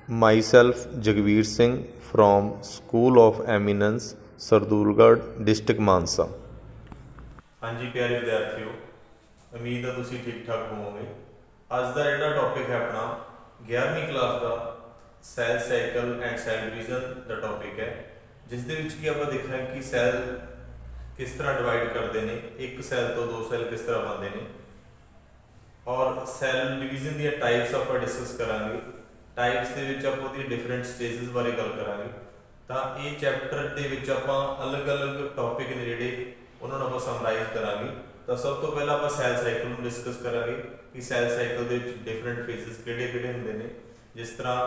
Myself Jagveer Singh from School of Eminence, Sardulgarh, district Mansa. हाँ जी प्यारे विद्यार्थियों, उम्मीद है तुम ठीक ठाक होवोगे। अज का जोड़ा टॉपिक है अपना 11वीं क्लास का cell cycle and cell division का टॉपिक है, जिस कि आप देखा कि सैल किस तरह डिवाइड करते हैं, एक सैल तो दो सैल किस तरह बनते हैं, और सैल डिवीजन दी टाइप्स आप डिस्कस करांगे। टाइप्स के आप डिफरेंट स्टेजेस बारे गल करांगे। तो ये चैप्टर के आप अलग अलग टॉपिक ने जोड़े उन्होंने आप समराइज करांगे। तो सब तो पहला आप सैल साइकिल में डिस्कस करांगे कि सैल साइकिल के डिफरेंट फेजिस किहड़े-किहड़े होंदे ने। जिस तरह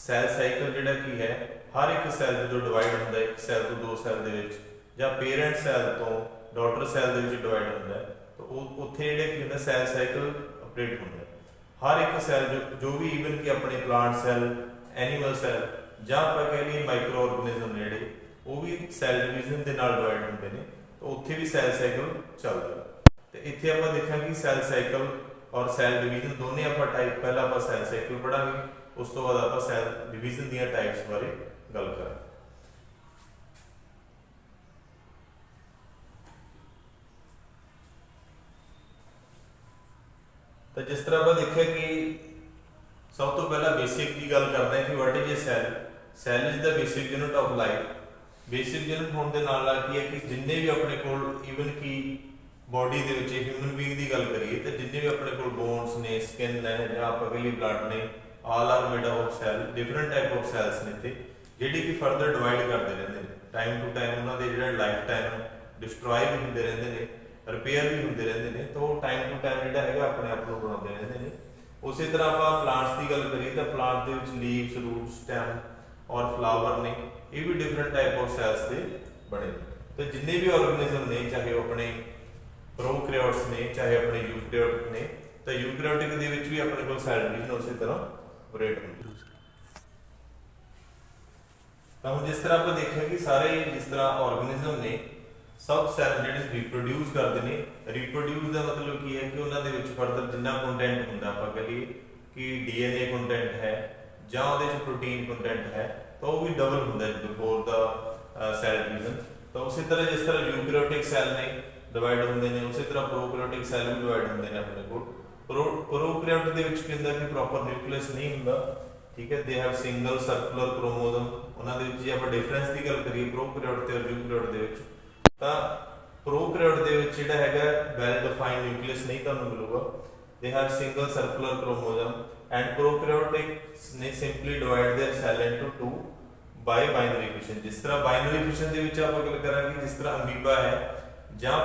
सैल साइकिल जिहड़ा की है, हर एक सैल जो डिवाइड होंदा है एक सैल तो दो सैल दे विच, जां पेरेंट सैल तो डॉटर सैल दे विच डिवाइड होंदा है, तो उत्थे जिहड़े की होंदा सैल साइकिल ऑपरेट होंदा है। हर एक सैल जो भी ईवन कि अपने प्लांट सैल, एनीमल सैल जां आपां कह लईए माइक्रो ऑर्गेनिज्म जिहड़े वो भी सैल डिवीजन के नाल डिवाइड होंदे ने, तो उत्थे भी सैल साइकिल चलदा है। तो इत्थे आपां देखांगे कि सैल साइकिल और सैल डिवीजन दोने आपां टाइप, पहला आपां सैल साइकिल पढ़ांगे, उस तो बाद आपां सैल डिवीजन दीयां टाइप्स बारे गल करांगे। तो जिस तरह आप देखिए कि सब तो पहला बेसिक की गल करते हैं कि what is a cell. Cell is the basic unit of life. Basic unit होने के नाल की है कि जिन्ने भी अपने को ईवन की बॉडी के ह्यूमन बीइंग की गल करिए तो जिन्ने भी अपने को बोन्स ने, स्किन है या पगली ब्लड ने, all are made up of cell. Different type of cells ने थे जिहड़ी कि फर्दर डिवाइड करते रहते हैं टाइम टू टाइम। उन्होंने जो लाइफ टाइम डिस्ट्रॉय भी होंगे रहते हैं, रिपेयर भी होंगे रहते हैं, तो टाइम टू टाइम जो है अपने आप को बनाते रहते हैं। उस तरह आप प्लांट्स की गल करिए तो प्लांट के लीव्स, रूट, स्टैम और फ्लावर ने, ये भी डिफरेंट टाइप ऑफ सैल्स के बने। तो जिन्ने भी ऑर्गेनिज्म ने, चाहे वो अपने प्रोकैरियोट्स ने, चाहे अपने यूकैरियोटिक ने, तो यूकैरियोटिक दे विच भी अपने को सैल डिवीजन उसी तरह ऑपरेट होंदी। तो हम जिस तरह आप देखिए कि सारे जिस तरह ऑर्गेनिज्म ने सब सैल जिहड़े रिप्रोड्यूस करते हैं। रिप्रोड्यूस का मतलब की है कि उन्होंने फर्दर जिन्ना कंटेंट होंगे, आप कह लीए कि DNA कंटेंट है जां उहदे च प्रोटीन कंटेंट है, तो वो भी डबल होंगे बिफोर द सैल डिवीजन। तो उसी तरह जिस तरह यूकैरियोटिक सैल ने डिवाइड होंगे ने, उसी तरह प्रोकैरियोटिक सैल भी डिवाइड होंगे ने अपने को। प्रोकैरियोट दे विच की हुंदा कि प्रॉपर न्यूक्लियस नहीं होंदा, ठीक है। दे हैव सिंगल सर्कुलर क्रोमोसोम। उन्होंने जे आप डिफरेंस की गल करिए प्रोकैरियोट ते और यूकैरियोट दे विच, तो प्रोकैरियोट दे विच जिहड़ा हैगा वैल डिफाइंड न्यूक्लियस नहीं तुहानूं मिलूगा। They have single circular chromosome and prokaryotics ने simply divide their cell into two by binary fission. जिस तरह बाइनरी फिशन दे विच आपां गल करांगे, जिस तरह अमीबा है जां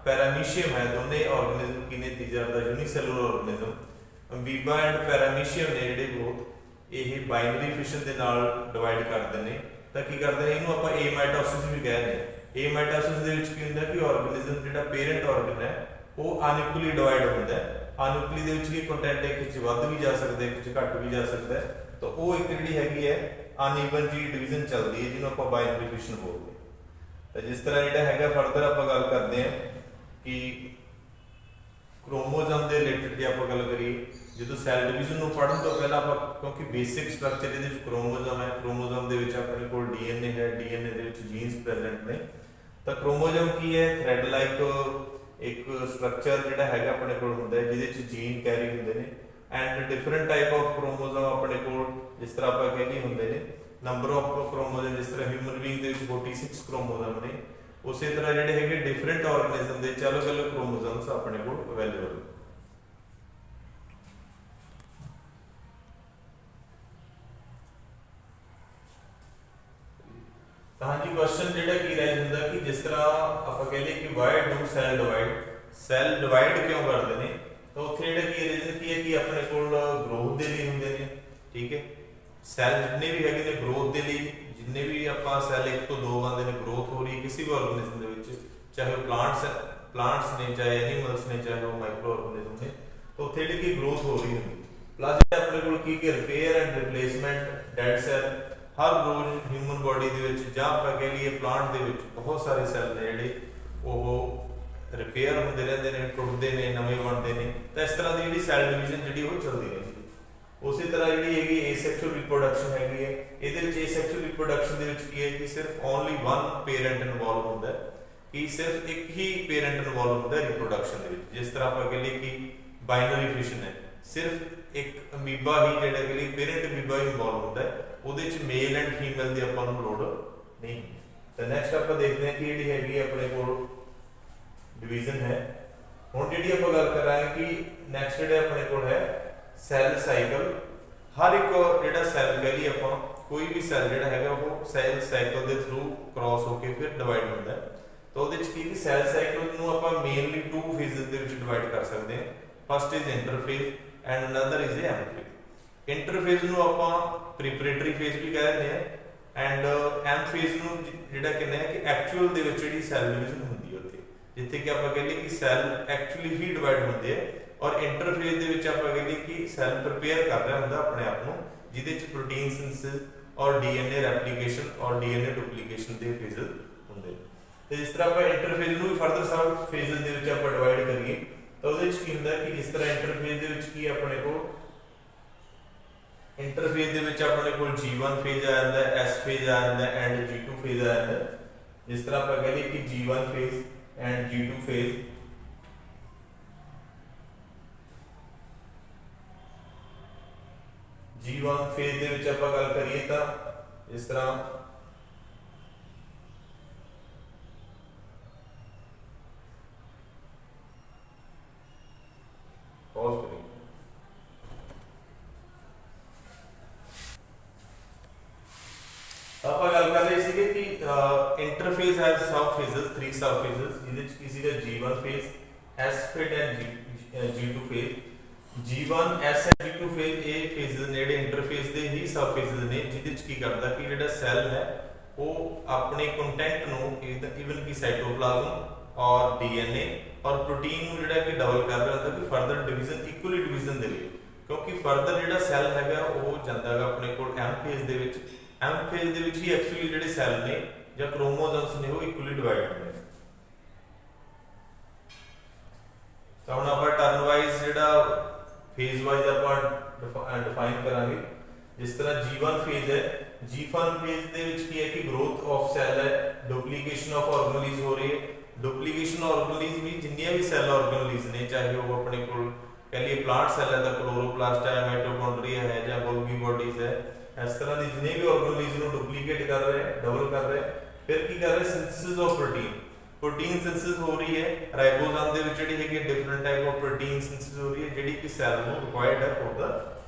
पैरामीशियम है, दोने ऑर्गेनिज्म की ने तीजा दा unicellular organism amoeba and paramecium ने जिहड़े बोथ ये बाइनरी फिशन दे नाल डिवाइड करदे ने। तां की करदे ने, इहनूं आपां एमाइटोसिस भी कहदे ने। एमाइटोसिस दे विच की हुंदा कि ऑर्गेनिज्म जिहड़ा पेरेंट ऑर्गन है वो अनइक्वली डिवाइड होंदा है। अनइक्वली दे विच की कंटेंट एक च वध भी जा सकदा है, एक च घट भी जा सकदा है, तो वो एक जिहड़ी हैगी है अनइवन जी डिवीजन चलदी है, जिन्हों आपां बाइनरी फिशन बोलदे हैं। तो जिस तरह जिहड़ा हैगा फर्दर आपां गल करदे हैं कि क्रोमोसोम के रिलेटेड जे आपां गल करिए, जो सैल डिवीजन को पढ़न तो पहला आप, क्योंकि बेसिक स्ट्रक्चर ये क्रोमोसोम है, क्रोमोसोम के अपने को DNA है, DNA के जीन्स प्रेजेंट ने। तो क्रोमोसोम की है थ्रैड लाइक एक स्ट्रक्चर जिहड़ा हैगा अपने को हुंदा है, जिहदे जीन कैरी हुंदे ने। And different type of chromosome अपने को जिस तरह आप कह लीए हुंदे ने। नंबर ऑफ क्रोमोसोम जिस तरह ह्यूमन बीइंग दे 46 क्रोमोसोम ने, उसी तरह जिहड़े हैगे डिफरेंट ऑर्गेनिज्म दे अलग अलग क्रोमोसोम्स अपने को अवेलेबल। तो हाँ जी, क्वेश्चन जिहड़ा की रह जांदा कि जिस तरह आप कह लीए कि why do cell divide, cell divide क्यों करते हैं, तो उत्थे जिहड़ा की रीजन की है कि अपने को ग्रोथ के लिए होंगे ने, ठीक है। सैल जितने भी है ग्रोथ के लिए, जिन्ने भी आप सैल एक तो दो बनते हैं, ग्रोथ हो रही है किसी भी ऑर्गेनिज्म के, चाहे वो प्लांट्स ने, चाहे एनीमल्स ने, चाहे वो माइक्रो ऑर्गेनिज्म ने, तो उत्थे जिहड़ी ग्रोथ हो रही होंगी। प्लस अपने को repair and replacement dead cell हर रोज ह्यूमन बॉडी के कह लीए प्लांट के बहुत सारे सैल ने जिहड़े वो रिपेयर होंदे रहंदे ने, टुटदे ने, नवे बनते हैं। तो इस तरह की जिहड़ी सैल डिवीजन जिहड़ी वो चलती रहती है। ਉਸੇ ਤਰ੍ਹਾਂ ਜਿਹੜੀ ਹੈਗੀ ਏਸੈਕਸ਼ੁਅਲ ਰਿਪਰੋਡਕਸ਼ਨ ਹੈਗੀ ਹੈ, ਇਹਦੇ ਵਿੱਚ ਏਸੈਕਸ਼ੁਅਲ ਰਿਪਰੋਡਕਸ਼ਨ ਦੇ ਵਿੱਚ ਕੀ ਹੈ ਕਿ ਸਿਰਫ ਓਨਲੀ ਵਨ ਪੇਰੈਂਟ ਇਨਵੋਲਵ ਹੁੰਦਾ ਹੈ, ਕਿ ਸਿਰਫ ਇੱਕ ਹੀ ਪੇਰੈਂਟ ਇਨਵੋਲਵ ਹੁੰਦਾ ਰਿਪਰੋਡਕਸ਼ਨ ਦੇ ਵਿੱਚ। ਜਿਸ ਤਰ੍ਹਾਂ ਆਪਾਂ ਕਹ ਲਈਏ ਕਿ ਬਾਈਨਰੀ ਫਿਸ਼ਨ ਹੈ, ਸਿਰਫ ਇੱਕ ਅਮੀਬਾ ਹੀ ਜਿਹੜਾ ਕਿ ਪੇਰੈਂਟ ਅਮੀਬਾ ਹੀ ਇਨਵੋਲਵ ਹੁੰਦਾ ਹੈ, ਉਹਦੇ ਵਿੱਚ ਮੇਲ ਐਂਡ ਫੀਮੇਲ ਦੀ ਆਪਾਂ ਨੂੰ ਲੋੜ ਨਹੀਂ। ਤਾਂ ਨੈਕਸਟ ਆਪਾਂ ਦੇਖਦੇ ਹਾਂ ਕਿ ਜਿਹੜੀ ਹੈਗੀ ਆਪਣੇ ਕੋਲ ਡਿਵੀਜ਼ਨ ਹੈ। ਹੁਣ ਜਿਹੜੀ ਆਪਾਂ ਗੱਲ ਕਰਾਂਗੇ ਕਿ ਨੈਕਸਟ ਜਿਹੜਾ ਆਪਣੇ ਕੋਲ ਹੈ ਸੈੱਲ ਸਾਈਕਲ। ਹਰ ਇੱਕ ਜਿਹੜਾ ਸੈੱਲ ਕਹ ਲਈ ਆਪਾਂ, ਕੋਈ ਵੀ ਸੈੱਲ ਜਿਹੜਾ ਹੈਗਾ ਉਹ ਸੈੱਲ ਸਾਈਕਲ ਦੇ ਥਰੂ ਕ੍ਰਾਸ ਹੋ ਕੇ ਫਿਰ ਡਿਵਾਈਡ ਹੁੰਦਾ ਹੈ। ਤਾਂ ਉਹਦੇ ਵਿੱਚ ਕੀ ਕਿ ਸੈੱਲ ਸਾਈਕਲ ਨੂੰ ਆਪਾਂ ਮੇਨਲੀ 2 ਫੇਜ਼ਸ ਦੇ ਵਿੱਚ ਡਿਵਾਈਡ ਕਰ ਸਕਦੇ ਹਾਂ। First is interphase and another is M phase. Interphase ਨੂੰ ਆਪਾਂ ਪ੍ਰੀਪਰੇਟਰੀ ਫੇਜ਼ ਵੀ ਕਹਿ ਦਿੰਦੇ ਹਾਂ, ਐਂਡ ਐਮ ਫੇਜ਼ ਨੂੰ ਜਿਹੜਾ ਕਹਿੰਦੇ ਆ ਕਿ ਐਕਚੁਅਲ ਦੇ ਵਿੱਚ ਜਿਹੜੀ ਸੈੱਲ ਡਿਵੀਜ਼ਨ ਹੁੰਦੀ ਹੈ ਉੱਥੇ, ਜਿੱਥੇ ਕਿ ਆਪਾਂ ਕਹਿੰਦੇ ਕਿ ਸੈੱਲ ਐਕਚੁਅਲੀ ਹੀ ਡਿਵਾਈਡ ਹੁੰਦੇ ਆ, ਔਰ ਇੰਟਰਫੇਜ਼ ਦੇ ਵਿੱਚ ਆਪਾਂ ਕਹਿੰਦੇ ਕਿ ਸੈੱਲ ਪ੍ਰਿਪੇਅਰ ਕਰ ਰਿਹਾ ਹੁੰਦਾ ਆਪਣੇ ਆਪ ਨੂੰ, ਜਿਹਦੇ ਵਿੱਚ ਪ੍ਰੋਟੀਨ ਸਿੰਥੇਸਿਸ ਔਰ ਡੀਐਨਏ ਰੈਪਲੀਕੇਸ਼ਨ ਔਰ ਡੀਐਨਏ ਡੁਪਲੀਕੇਸ਼ਨ ਦੇ ਫੇਜ਼ਸ ਹੁੰਦੇ। ਤੇ ਜਿਸ ਤਰ੍ਹਾਂ ਆਪਾਂ ਇੰਟਰਫੇਜ਼ ਨੂੰ ਵੀ ਫਰਦਰ ਸਬ ਫੇਜ਼ਸ ਦੇ ਵਿੱਚ ਆਪਾਂ ਡਿਵਾਈਡ ਕਰੀਏ ਤਾਂ ਉਹਦੇ ਵਿੱਚ ਕੀ ਹੁੰਦਾ ਕਿ ਜਿਸ ਤਰ੍ਹਾਂ ਇੰਟਰਫੇਜ਼ ਦੇ ਵਿੱਚ ਕੀ ਆਪਣੇ ਕੋਲ ਇੰਟਰਫੇਜ਼ ਦੇ ਵਿੱਚ ਆਪਣੇ ਕੋਲ G1 ਫੇਜ਼ ਆ ਜਾਂਦਾ ਹੈ, S ਫੇਜ਼ ਆ ਜਾਂਦਾ ਹੈ ਐਂਡ G2 ਫੇਜ਼ ਆ ਜਾਂਦਾ ਹੈ। ਜਿਸ ਤਰ੍ਹਾਂ ਆਪਾਂ ਕਹਿੰਦੇ ਕਿ G1 phase and G2 phase G1 phase ਦੇ ਵਿੱਚ ਆਪਾਂ ਗੱਲ ਕਰੀਏ ਤਾਂ ਇਸ ਤਰ੍ਹਾਂ ਪੌਜ਼ ਕਰੀਏ। ਆਪਾਂ ਗੱਲ ਕਰ ਰਹੇ ਸੀਗੇ ਕਿ interface have sub phases 3 sub phases, ਜਿਹਦੇ ਵਿੱਚ ਕੀ ਸੀਗਾ G1 phase, S phase and G2 phase. G1 S and G2 phase ਇਹ ਫੇਜ਼ਸ ਨੇ ਜਿਹੜੇ ਇੰਟਰਫੇਸ ਦੇ ਹੀ ਸਬ ਫੇਜ਼ਸ ਨੇ, ਜਿਹਦੇ ਵਿੱਚ ਕੀ ਕਰਦਾ ਕਿ ਜਿਹੜਾ ਸੈੱਲ ਹੈ ਉਹ ਆਪਣੇ ਕੰਟੈਂਟ ਨੂੰ ਇਵਨ ਕਿ ਸਾਈਟੋਪਲਾਜ਼ਮ ਔਰ ਡੀਐਨਏ ਔਰ ਪ੍ਰੋਟੀਨ ਨੂੰ ਜਿਹੜਾ ਕਿ ਡਬਲ ਕਰ ਰਿਹਾ ਹੁੰਦਾ ਕਿ ਫਰਦਰ ਡਿਵੀਜ਼ਨ ਇਕੁਅਲੀ ਡਿਵੀਜ਼ਨ ਦੇ ਲਈ, ਕਿਉਂਕਿ ਫਰਦਰ ਜਿਹੜਾ ਸੈੱਲ ਹੈਗਾ ਉਹ ਜਾਂਦਾ ਹੈਗਾ ਆਪਣੇ ਕੋਲ ਐਮ ਫੇਜ਼ ਦੇ ਵਿੱਚ। ਐਮ ਫੇਜ਼ ਦੇ ਵਿੱਚ ਹੀ ਐਕਚੁਅਲੀ ਜਿਹੜੇ ਸੈੱਲ ਨੇ ਜਾਂ ਕ੍ਰੋਮੋਸੋਮਸ ਨੇ ਉਹ ਇਕੁਅਲੀ ਡਿਵਾਈਡ ਹੁੰਦੇ ਨੇ। ਤਾਂ ਹੁਣ ਆਪਾਂ ਟਰਨ ਵਾਈਜ਼ ਜਿਹੜਾ ਫੇਜ਼ ਵਾਈਜ਼ ਆਪਾਂ ਡਿਫਾਈਨ ਕਰਾਂਗੇ। ਜਿਸ ਤਰ੍ਹਾਂ G1 ਫੇਜ਼ ਹੈ, G1 ਫੇਜ਼ ਦੇ ਵਿੱਚ ਕੀ ਹੈ ਕਿ ਗਰੋਥ ਆਫ ਸੈੱਲ ਹੈ, ਡੁਪਲੀਕੇਸ਼ਨ ਆਫ ਆਰਗਨੇਲਿਜ਼ ਹੋ ਰਹੀ ਹੈ। ਡੁਪਲੀਕੇਸ਼ਨ ਆਰਗਨੇਲਿਜ਼ ਵੀ ਜਿੰਨੀਆਂ ਵੀ ਸੈੱਲ ਆਰਗਨੇਲਿਜ਼ ਨੇ, ਚਾਹੇ ਉਹ ਆਪਣੇ ਕੋਲ ਕਹ ਲਈਏ ਪਲਾਂਟ ਸੈੱਲ ਹੈ ਤਾਂ ਕਲੋਰੋਪਲਾਸਟ ਹੈ, ਮਾਈਟੋਕੌਂਡਰੀਆ ਹੈ ਜਾਂ ਗੋਲਗੀ ਬੋਡੀਜ਼ ਹੈ, ਇਸ ਤਰ੍ਹਾਂ ਦੀ ਜਿੰਨੇ ਵੀ ਆਰਗਨੇਲਿਜ਼ ਨੂੰ ਡੁਪਲੀਕੇਟ ਕਰ ਰਹੇ ਡਬਲ ਕਰ ਰਹੇ। ਫਿਰ ਕੀ ਕਰ ਰਹੇ synthesis of protein, protein synthesis ਹੋ ਰਹੀ ਹੈ। ਰਾਈਬੋਸੋਮ ਦੇ ਵਿੱਚ ਜਿਹੜੀ ਹੈਗੀ different type of protein synthesis ਹੋ ਰਹੀ ਹੈ, ਜਿਹੜੀ ਕਿ ਸੈੱਲ ਨੂੰ ਰਿਕੁਆਇਰਡ ਹੈ ਫॉर ਦਾ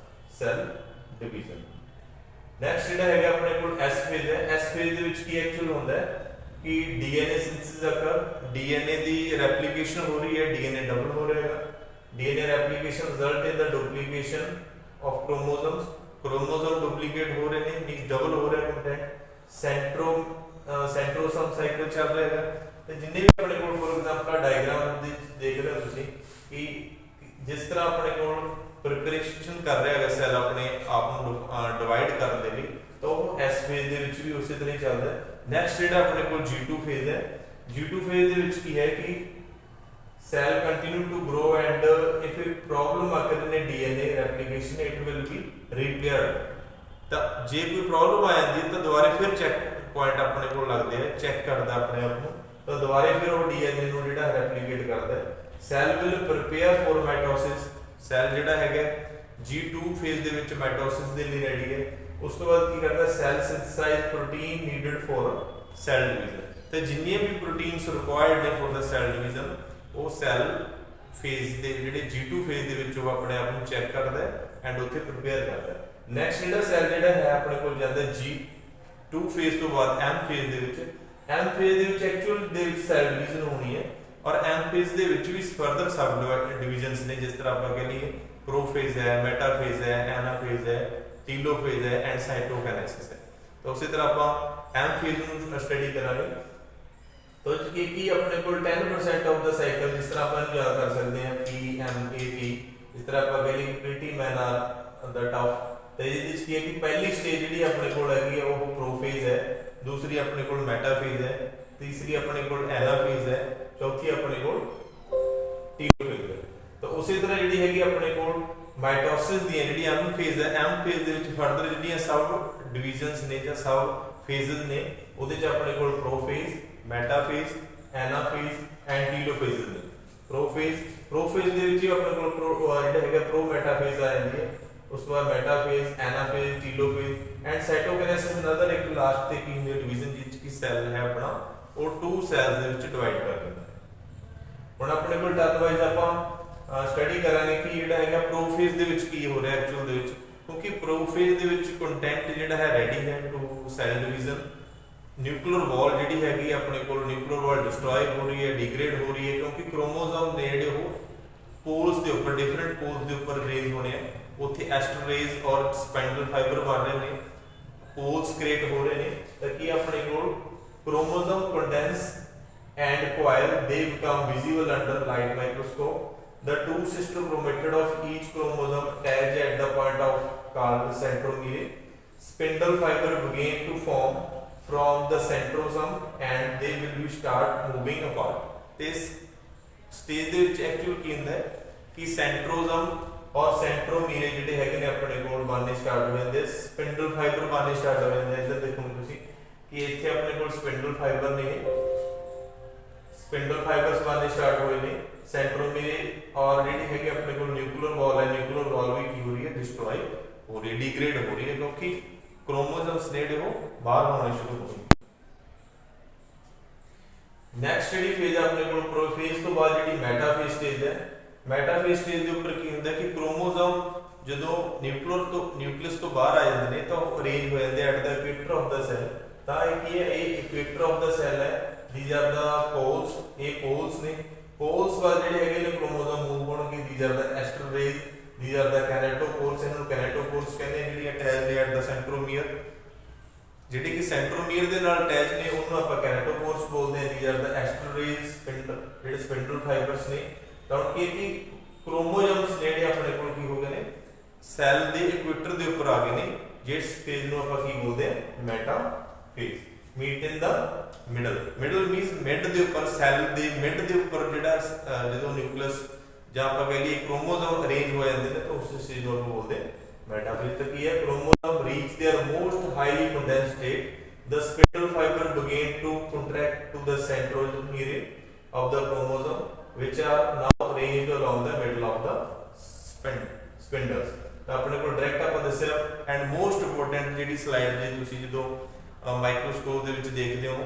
ਸੈੱਲ ਡਿਵੀਜ਼ਨ। ਨੈਕਸਟ ਜਿਹੜਾ ਹੈਗਾ ਆਪਣੇ ਕੋਲ S ਫੇਜ਼ ਹੈ। S ਫੇਜ਼ ਦੇ ਵਿੱਚ ਕੀ ਐਕਚੁਅਲ ਹੁੰਦਾ ਹੈ ਕਿ ਡੀਐਨਏ ਸਿੰਥੇਸਿਸ ਅਕਰ, ਡੀਐਨਏ ਦੀ ਰੈਪਲੀਕੇਸ਼ਨ ਹੋ ਰਹੀ ਹੈ, ਡੀਐਨਏ ਡਬਲ ਹੋ ਰਿਹਾ ਹੈ। DNA replication result in the duplication of chromosomes, chromosome duplicate ਹੋ ਰਹੇ ਨੇ, ਮੀਨਸ ਡਬਲ ਹੋ ਰਿਹਾ ਕੰਟੈਂਟ। ਸੈਂਟਰੋਸੋਮ ਸਾਈਕਲ ਚੱਲ ਰਿਹਾ ਹੈ। ਤੇ ਜਿੰਨੇ ਵੀ ਆਪਣੇ ਕੋਲ ਫੋਰ ਐਗਜ਼ਾਮਪਲ ਡਾਇਗਰਾਮ ਦੇ ਦੇਖ ਰਹੇ ਹੋ ਤੁਸੀਂ ਕਿ ਜਿਸ ਤਰ੍ਹਾਂ ਆਪਣੇ ਕੋਲ ਪ੍ਰੀਪਰੇਸ਼ਨ ਕਰ ਰਿਹਾ ਹੈਗਾ ਸੈੱਲ ਆਪਣੇ ਆਪ ਨੂੰ ਡਿਵਾਈਡ ਕਰਨ ਦੇ ਲਈ, ਤਾਂ ਉਹ S ਫੇਜ਼ ਦੇ ਵਿੱਚ ਵੀ ਉਸੇ ਤਰ੍ਹਾਂ ਹੀ ਚੱਲਦਾ ਹੈ। ਨੈਕਸਟ ਜਿਹੜਾ ਆਪਣੇ ਕੋਲ G2 ਫੇਜ਼ ਹੈ। G2 ਫੇਜ਼ ਦੇ ਵਿੱਚ ਕੀ ਹੈ ਕਿ cell continue to grow and if a problem occur in a DNA replication it will be repaired। ਤਾਂ ਜੇ ਕੋਈ ਪ੍ਰੋਬਲਮ ਆ ਜਾਂਦੀ ਹੈ ਤਾਂ ਦੁਬਾਰੇ ਫਿਰ ਚੈੱਕ ਪੁਆਇੰਟ ਆਪਣੇ ਕੋਲ ਲੱਗਦੇ ਆ, ਚੈੱਕ ਕਰਦਾ ਆਪਣੇ ਆਪ ਨੂੰ, ਤਾਂ ਦੁਬਾਰੇ ਫਿਰ ਉਹ DNA ਨੂੰ ਜਿਹੜਾ ਰੈਪਲੀਕੇਟ ਕਰਦਾ ਹੈ। Cell will prepare for mitosis, cell ਜਿਹੜਾ ਹੈਗਾ G2 ਫੇਜ਼ ਦੇ ਵਿੱਚ ਮਾਈਟੋਸਿਸ ਦੇ ਲਈ ਰੈਡੀ ਹੈ। ਉਸ ਤੋਂ ਬਾਅਦ ਕੀ ਕਰਦਾ cell synthesise protein needed for cell division. ਤੇ ਜਿੰਨੀਆਂ ਵੀ ਪ੍ਰੋਟੀਨਸ ਰਿਕੁਆਇਰਡ ਨੇ ਫॉर ਦਾ ਸੈੱਲ ਡਿਵੀਜ਼ਨ ਉਹ ਸੈੱਲ ਫੇਜ਼ ਦੇ ਜਿਹੜੇ G2 ਫੇਜ਼ ਦੇ ਵਿੱਚ ਉਹ ਆਪਣੇ ਆਪ ਨੂੰ ਚੈੱਕ ਕਰਦਾ ਹੈ ਐਂਡ ਉੱਥੇ ਪ੍ਰਿਪੇਅਰ ਕਰਦਾ ਹੈ। ਨੈਕਸਟ ਜਿਹੜਾ ਸੈੱਲ ਜਿਹੜਾ ਹੈ ਆਪਣੇ ਕੋਲ ਜਾਂਦਾ G2 ਫੇਜ਼ ਤੋਂ ਬਾਅਦ M ਫੇਜ਼ ਦੇ ਵਿੱਚ। M ਫੇਜ਼ ਦੇ ਵਿੱਚ ਐਕਚੁਅਲ ਦੇ ਵਿੱਚ ਸੈੱਲ ਡਿਵੀਜ਼ਨ ਹੋਣੀ ਹੈ ਔਰ M ਫੇਜ਼ ਦੇ ਵਿੱਚ ਵੀ ਫਰਦਰ ਸਬ ਡਿਵੀਜ਼ਨਸ ਨੇ, ਜਿਸ ਤਰ੍ਹਾਂ ਆਪਾਂ ਕਹ ਲਈਏ ਪ੍ਰੋਫੇਜ਼ ਹੈ, ਮੈਟਾਫੇਜ਼ ਹੈ, ਐਨਾਫੇਜ਼ ਹੈ, ਟੀਲੋਫੇਜ਼ ਹੈ ਐਂਡ ਸਾਈਟੋਕਾਈਨੇਸਿਸ ਹੈ। ਤਾਂ ਉਸੇ ਤਰ੍ਹਾਂ ਆਪਾਂ M ਫੇਜ਼ ਨੂੰ ਸਟੱਡੀ ਕਰਾਂਗੇ। तो की अपने को 10% ऑफ द साइकिल जिस तरह अपन याद कर सकते हैं PMAP, इस तरह आप कह लीजिए प्रीटी मैन आर द टफ। तो ये की है कि पहली स्टेज जी अपने को हैगी है वो प्रोफेज है, दूसरी अपने को मेटाफेज है, तीसरी अपने को एनाफेज है, चौथी अपने को टीलोफेज है। तो उसी तरह जी हैगी अपने को ਮਾਈਟੋਸਿਸ ਦੀਆਂ ਜਿਹੜੀਆਂ ਐਮ ਫੇਜ਼ ਹੈ, ਐਮ ਫੇਜ਼ ਦੇ ਵਿੱਚ ਫਰਦਰ ਜਿਹੜੀਆਂ ਸਬ ਡਿਵੀਜ਼ਨਸ ਨੇ ਜਾਂ ਸਬ ਫੇਜ਼ਸ ਨੇ, ਉਹਦੇ ਚ ਆਪਣੇ ਕੋਲ ਪ੍ਰੋਫੇਜ਼, ਮੈਟਾਫੇਜ਼, ਐਨਾਫੇਜ਼ ਐਂਡ ਟੀਲੋਫੇਜ਼ਸ ਨੇ। ਪ੍ਰੋਫੇਜ਼ ਦੇ ਵਿੱਚ ਹੀ ਆਪਣੇ ਕੋਲ ਜਿਹੜਾ ਹੈਗਾ ਪ੍ਰੋ ਮੈਟਾਫੇਜ਼ ਆ ਜਾਂਦੀ ਹੈ, ਉਸ ਤੋਂ ਬਾਅਦ ਮੈਟਾਫੇਜ਼, ਐਨਾਫੇਜ਼, ਟੀਲੋਫੇਜ਼ ਐਂਡ ਸਾਈਟੋਕਿਨੇਸਿਸ ਅਨਦਰ ਇੱਕ ਲਾਸਟ ਤੇ ਕੀ ਹੁੰਦੀ ਹੈ ਡਿਵੀਜ਼ਨ, ਜਿਸ ਕੀ ਸੈੱਲ ਹੈ ਆਪਣਾ ਉਹ 2 ਸੈਲਸ ਦੇ ਵਿੱਚ ਡਿਵਾਈਡ ਕਰ ਦਿੰਦਾ ਹੈ। ਹੁਣ ਆਪਣੇ ਕੋਲ ਟਰਨ ਵਾਈਜ਼ ਆਪਾਂ ਸਟੱਡੀ ਕਰਾਂਗੇ ਕਿ ਜਿਹੜਾ ਹੈਗਾ ਪ੍ਰੋਫੇਜ਼ ਦੇ ਵਿੱਚ ਕੀ ਹੋ ਰਿਹਾ ਐਕਚੁਅਲ ਦੇ ਵਿੱਚ, ਕਿਉਂਕਿ ਪ੍ਰੋਫੇਜ਼ ਦੇ ਵਿੱਚ ਕੰਟੈਂਟ ਜਿਹੜਾ ਹੈ ਰੈਡੀ ਹੈ ਟੂ ਸੈਲ ਡਿਵੀਜ਼ਨ। ਨਿਊਕਲੀਅਰ ਵਾਲ ਜਿਹੜੀ ਹੈਗੀ ਆਪਣੇ ਕੋਲ ਨਿਊਕਲੀਅਰ ਵਾਲ ਡਿਸਟਰੋਏ ਹੋ ਰਹੀ ਹੈ, ਡਿਗਰੇਡ ਹੋ ਰਹੀ ਹੈ, ਕਿਉਂਕਿ ਕ੍ਰੋਮੋਸੋਮ ਨੇ ਜਿਹੜੇ ਉਹ ਪੋਲਸ ਦੇ ਉੱਪਰ ਡਿਫਰੈਂਟ ਪੋਲਸ ਦੇ ਉੱਪਰ ਅਰੇਂਜ ਹੋਣੇ ਆ, ਉੱਥੇ ਐਸਟਰੇਜ਼ ਔਰ ਸਪੈਂਡਲ ਫਾਈਬਰ ਬਣ ਰਹੇ ਨੇ, ਪੋਲਸ ਕ੍ਰੀਏਟ ਹੋ ਰਹੇ ਨੇ, ਤਾਂ ਕੀ ਆਪਣੇ ਕੋਲ chromosome condense and coil, they become visible under light microscope. The 2 sister chromatid of each chromosome attach at the point of called centromere. Spindle fiber begin to form from the centrosome and they will be start moving apart. This stage ਦੇ ਵਿੱਚ actual ਕੀ ਹੁੰਦਾ ਹੈ ਕਿ ਸੈਂਟਰੋਸਮ ਔਰ ਸੈਂਟਰੋਮੀਰੇ ਜਿਹੜੇ ਹੈਗੇ ਨੇ ਆਪਣੇ ਕੋਲ ਬਣਨੇ ਸਟਾਰਟ ਹੋ ਜਾਂਦੇ, ਸਪਿੰਡਲ ਫਾਈਬਰ ਬਣਨੇ ਸਟਾਰਟ ਹੋ ਜਾਂਦੇ। ਇੱਧਰ ਦੇਖੋਗੇ ਤੁਸੀਂ ਕਿ ਇੱਥੇ ਆਪਣੇ ਕੋਲ ਸਪਿੰਡਲ ਫਾਈਬਰ ਨੇ, ਸਪਿੰਡਲ ਫਾਈਬਰਸ ਬਣਨੇ ਸਟਾਰਟ ਹੋਏ ਨੇ ਸੈਂਟਰੋਮੀਰੇ, ਔਰ ਜਿਹੜੀ ਹੈਗੀ ਆਪਣੇ ਕੋਲ ਨਿਊਕਲੀਅਰ ਵਾਲ ਹੈ, ਨਿਊਕਲੀਅਰ ਵਾਲ ਵੀ ਕੀ ਹੋ ਰਹੀ ਹੈ ਡਿਸਟਰੋਏ ਹੋ ਰਹੀ ਹੈ, ਡਿਗਰੇਡ ਹੋ ਰਹੀ ਹੈ, ਕਿਉਂਕਿ ਕ੍ਰੋਮੋਸੋਮਸ ਨੇ ਜਿਹੜੇ ਉਹ ਬਾਹਰ ਹੋਣੇ ਸ਼ੁਰੂ ਹੋ ਗਏ। ਨੈਕਸਟ ਜਿਹੜੀ ਫੇਜ਼ ਆਪਣੇ ਕੋਲ ਪ੍ਰੋਫੇਜ਼ ਤੋਂ ਬਾਅਦ ਜਿਹੜੀ ਮੈਟਾਫੇਜ਼ ਸਟੇਜ ਹੈ, ਮੈਟਾਫੇਜ਼ ਸਟੇਜ ਦੇ ਉੱਪਰ ਕੀ ਹੁੰਦਾ ਕਿ ਕ੍ਰੋਮੋਸੋਮ ਜਦੋਂ ਨਿਊਕਲੀਅਸ ਤੋਂ ਬਾਹਰ ਆ ਜਾਂਦੇ ਨੇ ਤਾਂ ਉਹ ਅਰੇਂਜ ਹੋ ਜਾਂਦੇ at the equator of the cell. ਤਾਂ ਇਹ ਕੀ ਹੈ, ਇਹ ਇਕੁਏਟਰ ਆਫ ਦਾ ਸੈਲ ਹੈ, these are the poles, ਇਹ poles ਨੇ, poles ਵੱਲ ਜਿਹੜੇ ਹੈਗੇ ਨੇ ਕ੍ਰੋਮੋਸੋਮ ਮੂਵ ਹੋਣਗੇ, these are the esterase, these are the kinetochores, ਇਹਨਾਂ ਨੂੰ kinetochores ਕਹਿੰਦੇ ਆ, ਜਿਹੜੀ ਅਟੈਚ ਨੇ ਐਟ ਦਾ ਸੈਂਟਰੋਮੀਅਰ, ਜਿਹੜੇ ਕਿ ਸੈਂਟਰੋਮੀਅਰ ਦੇ ਨਾਲ ਅਟੈਚ ਨੇ ਉਹਨੂੰ ਆਪਾਂ kinetochores ਬੋਲਦੇ ਆ, these are the esterase, ਜਿਹੜੇ ਸਪਿੰਡਲ ਫਾਈਬਰਸ ਨੇ। ਤਾਂ ਕਿ ਕ੍ਰੋਮੋਸੋਮਸ ਜਿਹੜੇ ਆਪਣੇ ਕੋਲ ਕੀ ਹੋ ਗਏ ਨੇ ਸੈੱਲ ਦੇ ਇਕੁਏਟਰ ਦੇ ਉੱਪਰ ਆ ਗਏ ਨੇ, ਜਿਸ ਫੇਜ਼ ਨੂੰ ਆਪਾਂ ਕੀ ਬੋਲਦੇ ਆ ਮੈਟਾਫੇਜ਼। ਮੀਟ ਇਨ ਦਾ ਮਿਡਲ ਮੀਨਸ ਮਿਡ ਦੇ ਉੱਪਰ, ਸੈੱਲ ਦੇ ਮਿਡ ਦੇ ਉੱਪਰ ਜਿਹੜਾ ਜਦੋਂ ਨਿਊਕਲੀਅਸ ਜਾਂ ਆਪਾਂ ਕਹ ਲਈਏ ਕ੍ਰੋਮੋਸੋਮ ਅਰੇਂਜ ਹੋ ਜਾਂਦੇ ਨੇ ਤਾਂ ਉਸ ਸਟੇਜ ਨੂੰ ਬੋਲਦੇ ਆ ਮੈਟਾਫੇਜ਼। ਤਾਂ ਕੀ ਹੈ, chromosome reach their most highly condensed state, the spindle fiber begin to contract to the centromere of the chromosome which are now arranged along the middle of the spindles। ਤਾਂ ਆਪਣੇ ਕੋਲ ਡਾਇਰੈਕਟ ਆਪਾਂ ਦੱਸਿਆ। ਐਂਡ ਮੋਸਟ ਇੰਪੋਰਟੈਂਟ ਜਿਹੜੀ slide ਜੇ ਤੁਸੀਂ ਜਦੋਂ microscope ਦੇ ਵਿੱਚ ਦੇਖਦੇ ਹੋ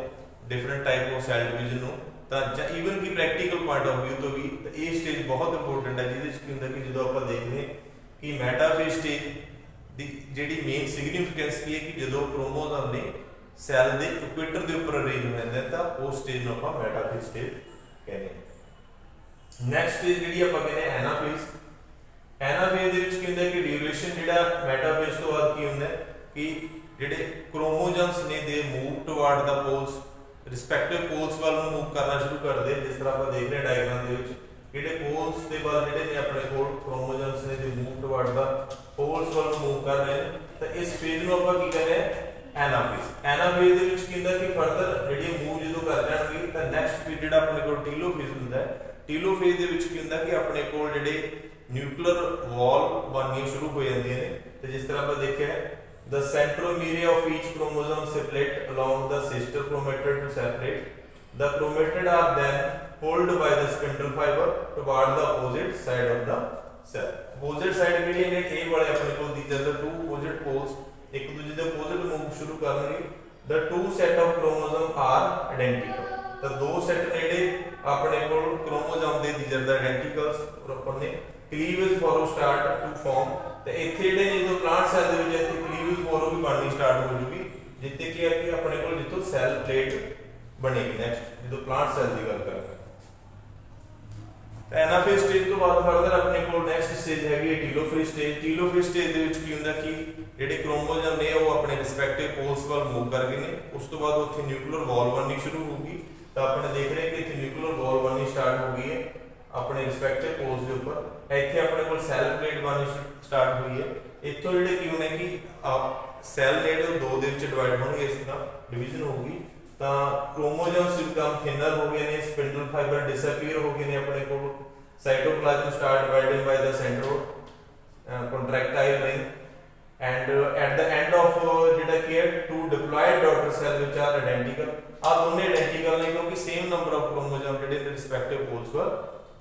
different type of cell division ਨੂੰ, ਤਾਂ ਜਾਂ ਈਵਨ ਕਿ ਪ੍ਰੈਕਟੀਕਲ ਪੁਆਇੰਟ ਆਫ View ਤੋਂ ਵੀ, ਤਾਂ ਇਹ ਸਟੇਜ ਬਹੁਤ ਇੰਪੋਰਟੈਂਟ ਹੈ, ਜਿਹਦੇ ਵਿੱਚ ਕੀ ਹੁੰਦਾ ਕਿ ਜਦੋਂ ਆਪਾਂ ਦੇਖਦੇ ਹਾਂ ਕਿ ਮੈਟਾਫੇਜ਼ ਸਟੇਜ ਦੀ ਜਿਹੜੀ ਮੇਨ ਸਿਗਨੀਫੀਕੈਂਸ ਕੀ ਹੈ ਕਿ ਜਦੋਂ ਕ੍ਰੋਮੋਸੋਮ ਨੇ ਸੈੱਲ ਦੇ ਇਕੁਏਟਰ ਦੇ ਉੱਪਰ ਅਰੇਂਜ ਹੋ ਜਾਂਦੇ ਤਾਂ ਉਸ ਸਟੇਜ ਨੂੰ ਆਪਾਂ ਮੈਟਾਫੇਜ਼ ਸਟੇਜ ਕਹਿੰਦੇ ਹਾਂ। ਨੈਕਸਟ ਸਟੇਜ ਜਿਹੜੀ ਆਪਾਂ ਕਹਿੰਦੇ ਹਾਂ ਐਨਾਫੇਜ਼। ਐਨਾਫੇਜ਼ ਦੇ ਵਿੱਚ ਕੀ ਹੁੰਦਾ ਕਿ ਡਿਊਰੇਸ਼ਨ ਜਿਹੜਾ ਮੈਟਾਫੇਜ਼ ਤੋਂ ਬਾਅਦ ਕੀ ਹੁੰਦਾ ਕਿ ਜਿਹੜੇ ਕ੍ਰੋਮੋਸੋਮਸ ਨੇ ਦੇ ਮੂਵ ਟੁਵਾਰਡ ਦਾ ਪੋਲਸ, ਰਿਸਪੈਕਟਿਵ ਪੋਲਸ ਵੱਲ ਨੂੰ ਮੂਵ ਕਰਨਾ ਸ਼ੁਰੂ ਕਰਦੇ। ਜਿਸ ਤਰ੍ਹਾਂ ਆਪਾਂ ਦੇਖ ਰਹੇ ਡਾਇਗਰਾਮ ਦੇ ਵਿੱਚ ਜਿਹੜੇ ਪੋਲਸ ਦੇ ਬਾਅਦ ਜਿਹੜੇ ਨੇ ਆਪਣੇ ਕੋਲ ਕ੍ਰੋਮੋਸੋਮਸ ਨੇ ਦੇ ਮੂਵ ਟੁਵਾਰਡ ਦਾ ਪੋਲਸ ਵੱਲ ਨੂੰ ਮੂਵ ਕਰ ਰਹੇ ਨੇ, ਤਾਂ ਇਸ ਫੇਜ਼ ਨੂੰ ਆਪਾਂ ਕੀ ਕਹਿੰਦੇ ਆ ਐਨਾਫੇਜ਼। ਐਨਾਫੇਜ਼ ਦੇ ਵਿੱਚ ਕੀ ਹੁੰਦਾ ਕਿ ਫਰਦਰ ਜਿਹੜੀ ਮੂਵ ਜਦੋਂ ਕਰ ਜਾਣਗੇ ਤਾਂ ਨੈਕਸਟ ਫੇਜ਼ ਜਿਹੜਾ ਆਪਣੇ ਕੋਲ ਟੀਲੋਫੇਜ਼ ਹੁੰਦਾ ਹੈ। ਟੀਲੋਫੇਜ਼ ਦੇ ਵਿੱਚ ਕੀ ਹੁੰਦਾ ਕਿ ਆਪਣੇ ਕੋਲ ਜਿਹੜੇ ਨਿਊਕਲੀਅਰ ਵਾਲ ਬਣਨੀਆਂ ਸ਼ੁਰੂ ਹੋ ਜਾਂਦੀਆਂ ਨੇ, ਤੇ ਜਿਸ ਤਰ੍ਹਾਂ ਆਪਾਂ ਦੇਖਿਆ the centromere of each chromosome split along the sister chromatid to separate. The chromatid are then pulled by the spindle fiber toward the opposite side of the cell. Opposite side ਜਿਹੜੀ ਨੇ ਇਹ ਵਾਲੇ ਆਪਣੇ ਕੋਲ these are the two opposite poles, ਇੱਕ ਦੂਜੇ ਦੇ opposite move ਸ਼ੁਰੂ ਕਰਨਗੇ। The two set of chromosome are identical। ਤਾਂ ਦੋ ਸੈੱਟ ਨੇ ਜਿਹੜੇ ਆਪਣੇ ਕੋਲ ਕ੍ਰੋਮੋਸੋਮ ਦੇ these are the identicals, ਔਰ ਆਪਾਂ ਨੇ cleavage furrow start to form। ਤੇ ਇੱਥੇ ਜਿਹੜੇ ਨੇ ਜਦੋਂ ਪਲਾਂਟ ਸੈੱਲ ਦੇ ਵਿੱਚ ਇੱਥੇ cleavage furrow ਵੀ ਬਣਨੀ ਸਟਾਰਟ ਹੋ ਜੂਗੀ, ਜਿੱਥੇ ਕੀ ਹੈ ਕਿ ਆਪਣੇ ਕੋਲ ਜਿੱਥੋਂ ਸੈੱਲ ਪਲੇਟ ਬਣੇਗੀ ਨੈਕਸਟ ਜਦੋਂ ਪਲਾਂਟ ਸੈੱਲ ਦੀ ਗੱਲ ਕਰਾਂਗੇ। ਤਾਂ ਐਨਾਫੇਜ਼ ਸਟੇਜ ਤੋਂ ਬਾਅਦ ਫਰਦਰ ਆਪਣੇ ਕੋਲ ਨੈਕਸਟ ਸਟੇਜ ਹੈਗੀ ਹੈ ਟੀਲੋਫੇਜ਼ ਸਟੇਜ। ਟੀਲੋਫੇਜ਼ ਸਟੇਜ ਦੇ ਵਿੱਚ ਕੀ ਹੁੰਦਾ ਕਿ ਜਿਹੜੇ ਕ੍ਰੋਮੋਸੋਮ ਨੇ ਉਹ ਆਪਣੇ ਰਿਸਪੈਕਟਿਵ ਪੋਲਸ ਵੱਲ ਮੂਵ ਕਰ ਗਏ ਨੇ, ਉਸ ਤੋਂ ਬਾਅਦ ਉੱਥੇ ਨਿਊਕਲੀਅਰ ਵਾਲ ਬਣਨੀ ਸ਼ੁਰੂ ਹੋਊਗੀ। ਤਾਂ ਆਪਣੇ ਦੇਖ ਰਹੇ ਕਿ ਇੱਥੇ ਨਿਊਕਲੀਅਰ ਵਾਲ ਬਣਨੀ ਸਟਾਰਟ ਹੋ ਗਈ ਹੈ ਆਪਣੇ ਰਿਸਪੈਕਟਿਵ ਪੋਲਸ ਦੇ ਉੱਪਰ। ਇੱਥੇ ਆਪਣੇ ਕੋਲ ਸੈੱਲ ਪਲੇਟ ਬਣਨੀ ਸਟਾਰਟ ਹੋਈ ਹੈ। ਇੱਥੋਂ ਜਿਹੜੇ ਕੀ ਹੋਣੇ ਕਿ ਸੈੱਲ ਜਿਹੜੇ ਉਹ ਦੋ ਦੇ ਵਿੱਚ ਡਿਵਾਈਡ ਹੋਣਗੇ, ਇਸ ਤਰ੍ਹਾਂ ਡਿਵੀਜ਼ਨ ਹੋਊਗੀ। ਤਾਂ ਕ੍ਰੋਮੋਸੋਮਸ ਬਿਕਮ ਥਿਨਰ ਹੋ ਗਏ ਨੇ, ਸਪਿੰਡਲ ਫਾਈਬਰ ਡਿਸਅਪੀਅਰ ਹੋ ਗਏ ਨੇ ਆਪਣੇ ਕੋਲ, cytoplasm start dividing by the contractile ring, and at the end of ਜਿਹੜਾ ਕੀ ਹੈ two diploid daughter cell which are identical, ਆ ਦੋਨੇ ਆਇਡੈਂਟੀਕਲ ਨੇ ਕਿਉਂਕਿ ਸੇਮ ਨੰਬਰ ਆਫ ਕ੍ਰੋਮੋਸੋਮ ਜਿਹੜੇ ਨੇ ਰਿਸਪੈਕਟਿਵ ਪੋਲਸ ਪਰ